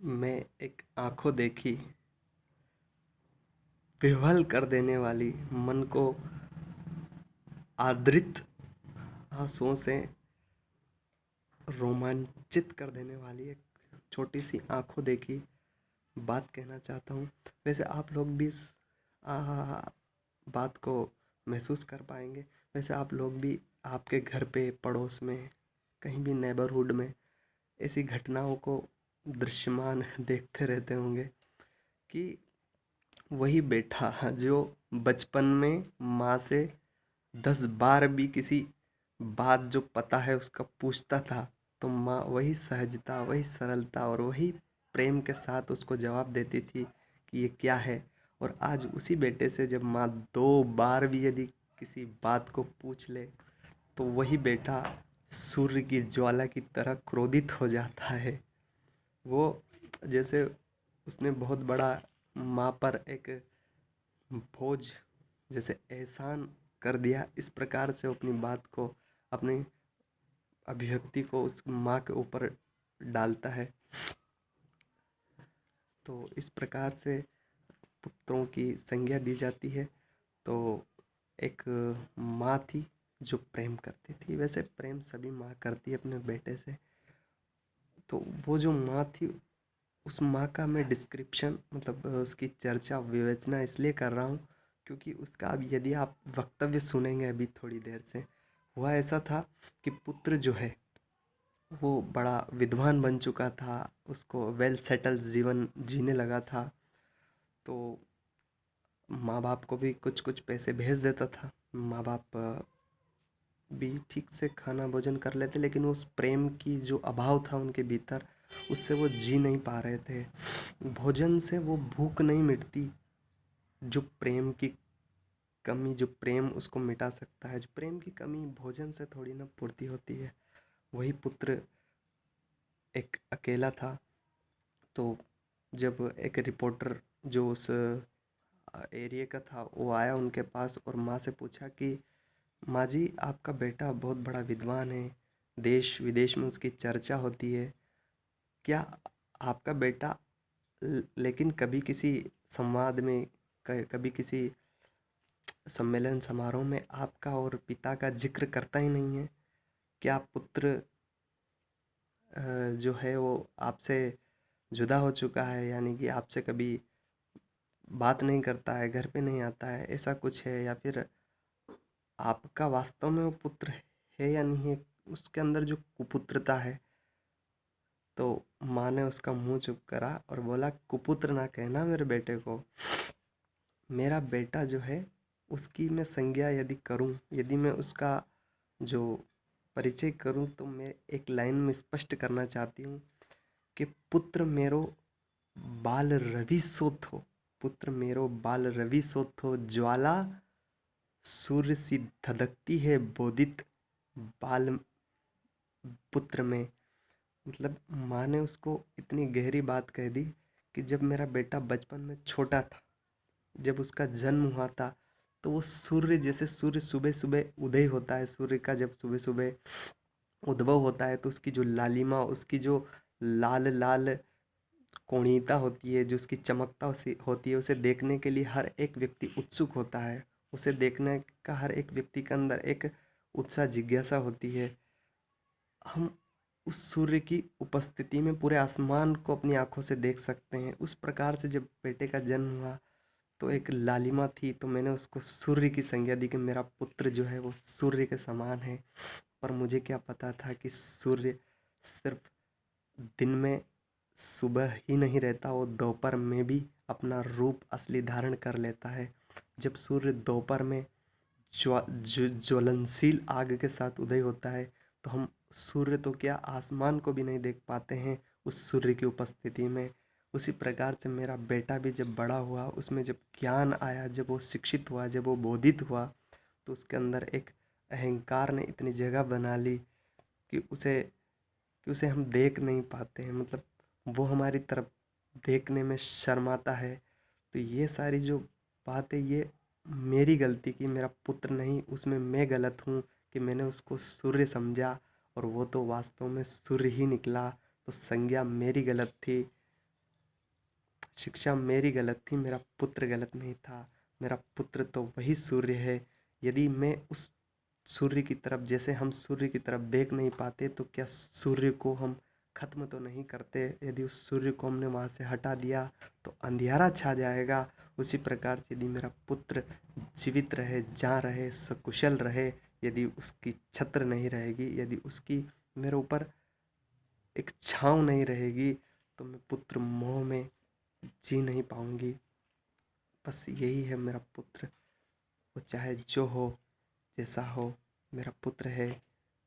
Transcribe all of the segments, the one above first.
मैं एक आंखों देखी विह्वल कर देने वाली, मन को आर्द्रित आंसुओं से रोमांचित कर देने वाली एक छोटी सी आंखों देखी बात कहना चाहता हूँ। वैसे आप लोग भी इस आ, बात को महसूस कर पाएंगे। वैसे आप लोग भी आपके घर पे, पड़ोस में, कहीं भी नेबरहुड में ऐसी घटनाओं को दृश्यमान देखते रहते होंगे कि वही बेटा जो बचपन में माँ से 10 बार भी किसी बात जो पता है उसका पूछता था, तो माँ वही सहजता, वही सरलता और वही प्रेम के साथ उसको जवाब देती थी कि ये क्या है। और आज उसी बेटे से जब माँ 2 बार भी यदि किसी बात को पूछ ले, तो वही बेटा सूर्य की ज्वाला की तरह क्रोधित हो जाता है। वो जैसे उसने बहुत बड़ा माँ पर एक बोझ, जैसे एहसान कर दिया, इस प्रकार से अपनी बात को, अपनी अभिव्यक्ति को उस माँ के ऊपर डालता है। तो इस प्रकार से पुत्रों की संज्ञा दी जाती है। तो एक माँ थी जो प्रेम करती थी। वैसे प्रेम सभी माँ करती है अपने बेटे से। तो वो जो माँ थी, उस माँ का मैं डिस्क्रिप्शन, मतलब उसकी चर्चा, विवेचना इसलिए कर रहा हूँ क्योंकि उसका अब यदि आप वक्तव्य सुनेंगे अभी थोड़ी देर से, हुआ ऐसा था कि पुत्र जो है वो बड़ा विद्वान बन चुका था, उसको वेल सेटल जीवन जीने लगा था। तो माँ बाप को भी कुछ कुछ पैसे भेज देता था। माँ बाप भी ठीक से खाना भोजन कर लेते, लेकिन उस प्रेम की जो अभाव था उनके भीतर, उससे वो जी नहीं पा रहे थे। भोजन से वो भूख नहीं मिटती जो प्रेम की कमी, जो प्रेम उसको मिटा सकता है। जो प्रेम की कमी भोजन से थोड़ी ना पूर्ति होती है। वही पुत्र एक अकेला था। तो जब एक रिपोर्टर जो उस एरिया का था, वो आया उनके पास और माँ से पूछा कि माँ जी, आपका बेटा बहुत बड़ा विद्वान है, देश विदेश में उसकी चर्चा होती है। क्या आपका बेटा लेकिन कभी किसी संवाद में, कभी किसी सम्मेलन समारोह में आपका और पिता का जिक्र करता ही नहीं है? क्या पुत्र जो है वो आपसे जुदा हो चुका है, यानी कि आपसे कभी बात नहीं करता है, घर पे नहीं आता है, ऐसा कुछ है? या फिर आपका वास्तव में वो पुत्र है या नहीं है, उसके अंदर जो कुपुत्रता है? तो माँ ने उसका मुंह चुप करा और बोला, कुपुत्र ना कहना मेरे बेटे को। मेरा बेटा जो है, उसकी मैं संज्ञा यदि करूं, यदि मैं उसका जो परिचय करूं, तो मैं एक लाइन में स्पष्ट करना चाहती हूँ कि पुत्र मेरो बाल रवि सो थो। पुत्र मेरो बाल रवि सो थो, ज्वाला सूर्य सी धधकती है बोधित बाल पुत्र में। मतलब माँ ने उसको इतनी गहरी बात कह दी कि जब मेरा बेटा बचपन में छोटा था, जब उसका जन्म हुआ था, तो वो सूर्य, जैसे सूर्य सुबह सुबह उदय होता है, सूर्य का जब सुबह सुबह उद्भव होता है, तो उसकी जो लालिमा, उसकी जो लाल लाल कोणीयता होती है, जो उसकी चमकता होती है, उसे देखने के लिए हर एक व्यक्ति उत्सुक होता है। उसे देखने का हर एक व्यक्ति के अंदर एक उत्साह, जिज्ञासा होती है। हम उस सूर्य की उपस्थिति में पूरे आसमान को अपनी आंखों से देख सकते हैं। उस प्रकार से जब बेटे का जन्म हुआ, तो एक लालिमा थी, तो मैंने उसको सूर्य की संज्ञा दी कि मेरा पुत्र जो है वो सूर्य के समान है। पर मुझे क्या पता था कि सूर्य सिर्फ दिन में सुबह ही नहीं रहता, वो दोपहर में भी अपना रूप असली धारण कर लेता है। जब सूर्य दोपहर में ज्वलनशील आग के साथ उदय होता है, तो हम सूर्य तो क्या, आसमान को भी नहीं देख पाते हैं उस सूर्य की उपस्थिति में। उसी प्रकार से मेरा बेटा भी जब बड़ा हुआ, उसमें जब ज्ञान आया, जब वो शिक्षित हुआ, जब वो बोधित हुआ, तो उसके अंदर एक अहंकार ने इतनी जगह बना ली कि उसे हम देख नहीं पाते हैं। मतलब वो हमारी तरफ देखने में शर्माता है। तो ये सारी जो बात है, ये मेरी गलती की, मेरा पुत्र नहीं, उसमें मैं गलत हूँ कि मैंने उसको सूर्य समझा और वो तो वास्तव में सूर्य ही निकला। तो संज्ञा मेरी गलत थी। शिक्षा मेरी गलत थी, मेरा पुत्र गलत नहीं था। मेरा पुत्र तो वही सूर्य है। यदि मैं उस सूर्य की तरफ, जैसे हम सूर्य की तरफ देख नहीं पाते, तो क्या सूर्य को हम खत्म तो नहीं करते? यदि उस सूर्य को हमने वहाँ से हटा दिया तो अंधियारा छा जाएगा। उसी प्रकार से यदि मेरा पुत्र जीवित रहे, जा रहे, सकुशल रहे, यदि उसकी छत्र नहीं रहेगी, यदि उसकी मेरे ऊपर एक छाँव नहीं रहेगी, तो मैं पुत्र मोह में जी नहीं पाऊंगी। बस यही है मेरा पुत्र। वो चाहे जो हो, जैसा हो, मेरा पुत्र है।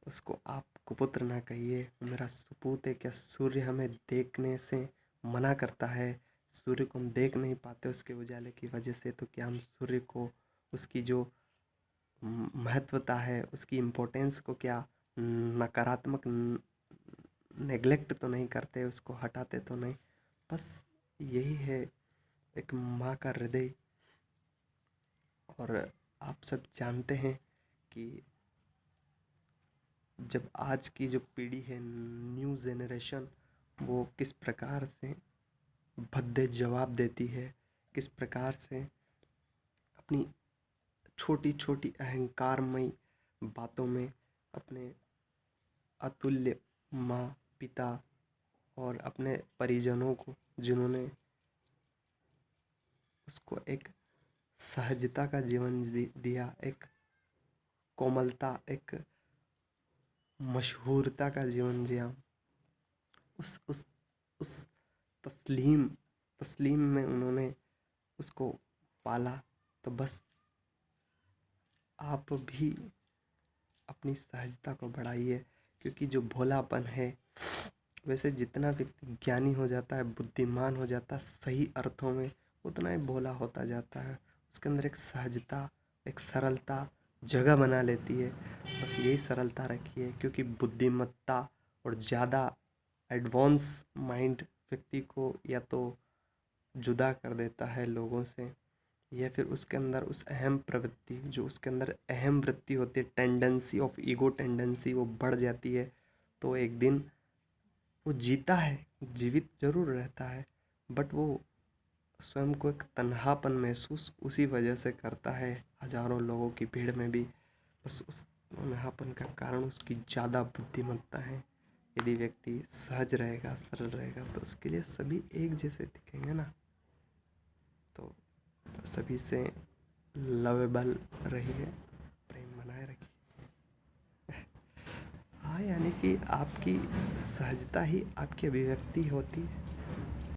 उसको आप कुपुत्र ना कहिए, वो मेरा सुपूत है। क्या सूर्य हमें देखने से मना करता है? सूर्य को हम देख नहीं पाते उसके उजाले की वजह से, तो क्या हम सूर्य को, उसकी जो महत्वता है, उसकी इम्पोर्टेंस को क्या नकारात्मक नेग्लेक्ट तो नहीं करते, उसको हटाते तो नहीं? बस यही है एक माँ का हृदय। और आप सब जानते हैं कि जब आज की जो पीढ़ी है, न्यू जनरेशन, वो किस प्रकार से भद्दे जवाब देती है, किस प्रकार से अपनी छोटी छोटी अहंकारमयी बातों में अपने अतुल्य माँ पिता और अपने परिजनों को, जिन्होंने उसको एक सहजता का जीवन दिया, एक कोमलता, एक मशहूरता का जीवन जिया, उस तस्लीम तस्लीम में उन्होंने उसको पाला। तो बस आप भी अपनी सहजता को बढ़ाइए, क्योंकि जो भोलापन है, वैसे जितना व्यक्ति ज्ञानी हो जाता है, बुद्धिमान हो जाता है सही अर्थों में, उतना ही भोला होता जाता है। उसके अंदर एक सहजता, एक सरलता जगह बना लेती है। बस यही सरलता रखिए, क्योंकि बुद्धिमत्ता और ज़्यादा एडवांस माइंड व्यक्ति को या तो जुदा कर देता है लोगों से, या फिर उसके अंदर उस अहम प्रवृत्ति, जो उसके अंदर अहम वृत्ति होती है, टेंडेंसी ऑफ ईगो टेंडेंसी, वो बढ़ जाती है। तो एक दिन वो जीता है, जीवित जरूर रहता है, बट वो स्वयं को एक तन्हापन महसूस उसी वजह से करता है, हजारों लोगों की भीड़ में भी। बस उस तन्हापन का कारण उसकी ज़्यादा बुद्धिमत्ता है। यदि व्यक्ति सहज रहेगा, सरल रहेगा, तो उसके लिए सभी एक जैसे दिखेंगे ना। तो सभी से लवेबल रहिए, प्रेम बनाए रखिए। हाँ, यानी कि आपकी सहजता ही आपकी अभिव्यक्ति होती है।